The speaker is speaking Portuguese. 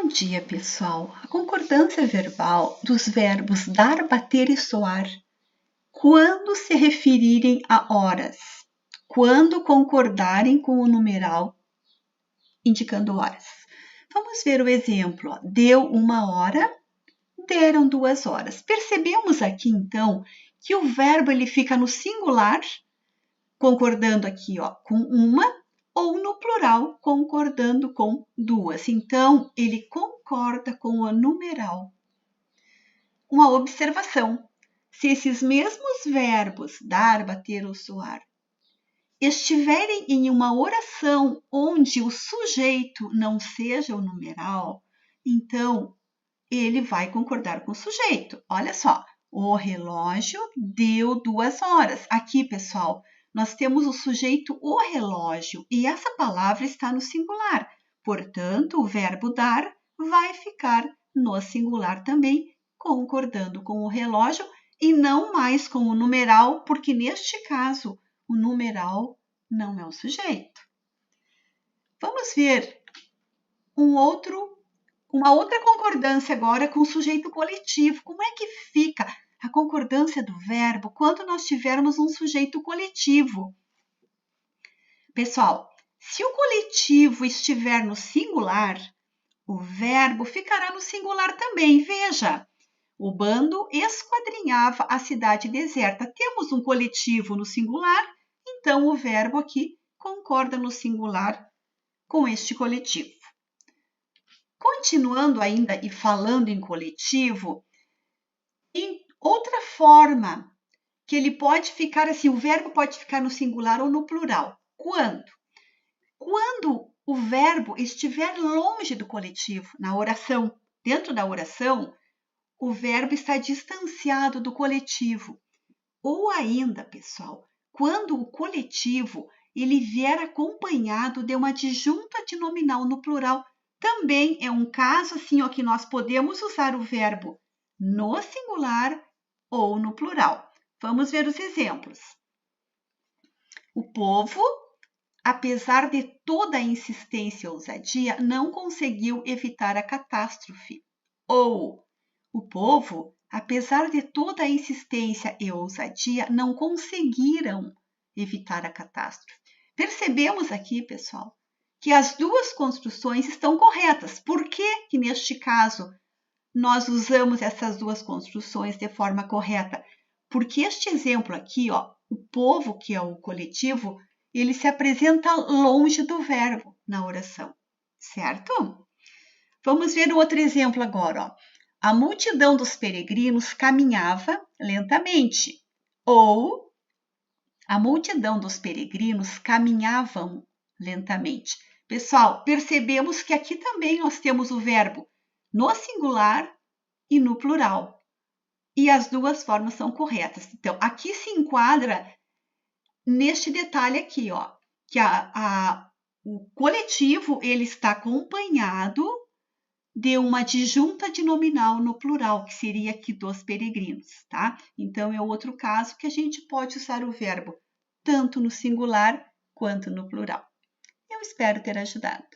Bom dia, pessoal. A concordância verbal dos verbos dar, bater e soar, quando se referirem a horas, quando concordarem com o numeral indicando horas. Vamos ver o exemplo. Deu 1 hora, deram 2 horas. Percebemos aqui, então, que o verbo ele fica no singular, concordando aqui com uma, ou no plural, concordando com 2. Então, ele concorda com o numeral. Uma observação: se esses mesmos verbos, dar, bater ou soar, estiverem em uma oração onde o sujeito não seja o numeral, então ele vai concordar com o sujeito. Olha só, o relógio deu 2 horas. Aqui, pessoal, nós temos o sujeito o relógio e essa palavra está no singular. Portanto, o verbo dar vai ficar no singular também, concordando com o relógio e não mais com o numeral, porque neste caso o numeral não é o sujeito. Vamos ver uma outra concordância agora com o sujeito coletivo. Como é que fica a concordância do verbo quando nós tivermos um sujeito coletivo? Pessoal, se o coletivo estiver no singular, o verbo ficará no singular também. Veja, o bando esquadrinhava a cidade deserta. Temos um coletivo no singular, então o verbo aqui concorda no singular com este coletivo. Continuando ainda e falando em coletivo, em outra forma que ele pode ficar assim, o verbo pode ficar no singular ou no plural. Quando? Quando o verbo estiver longe do coletivo, na oração, dentro da oração, o verbo está distanciado do coletivo. Ou ainda, pessoal, quando o coletivo ele vier acompanhado de uma adjunta de nominal no plural, também é um caso assim que nós podemos usar o verbo no singular ou no plural. Vamos ver os exemplos. O povo, apesar de toda a insistência e ousadia, não conseguiu evitar a catástrofe. Ou o povo, apesar de toda a insistência e ousadia, não conseguiram evitar a catástrofe. Percebemos aqui, pessoal, que as duas construções estão corretas. Por que neste caso, nós usamos essas duas construções de forma correta? Porque este exemplo aqui, o povo, que é o coletivo, ele se apresenta longe do verbo na oração, certo? Vamos ver o outro exemplo agora. A multidão dos peregrinos caminhava lentamente. Ou a multidão dos peregrinos caminhavam lentamente. Pessoal, percebemos que aqui também nós temos o verbo no singular e no plural. E as duas formas são corretas. Então, aqui se enquadra neste detalhe aqui, que o coletivo ele está acompanhado de uma adjunta de nominal no plural, que seria aqui dos peregrinos, tá? Então, é outro caso que a gente pode usar o verbo tanto no singular quanto no plural. Eu espero ter ajudado.